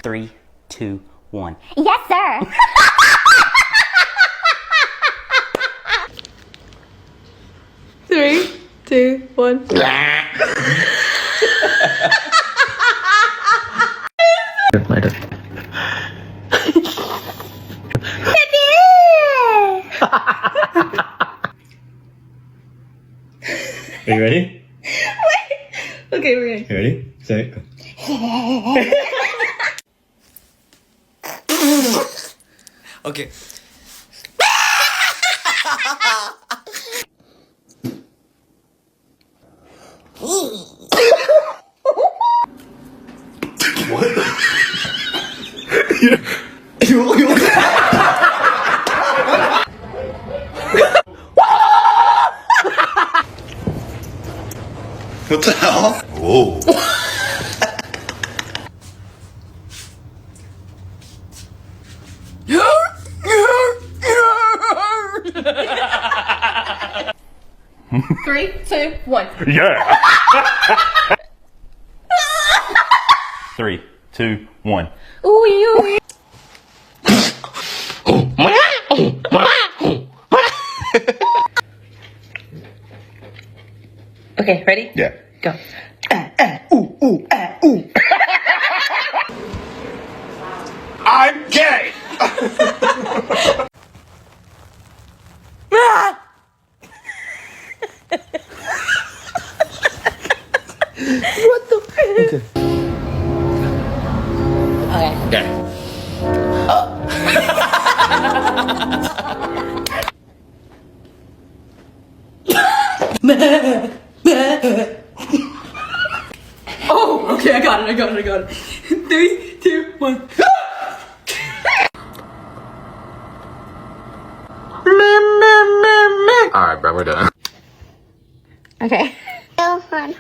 Three, two, one. Yes, sir. Three, two, one. Are you ready? Okay, we're ready. You ready? Say it. Okay. What the hell? Whoa. Three, two, one. Yeah. 3, 2, 1. Ooh, you. Okay, ready? Yeah. Go. I'm gay! What the? Okay. Okay. Yeah. Oh, okay, I got it. 3, 2, 1. Alright, bro, we're done. Okay. Go on.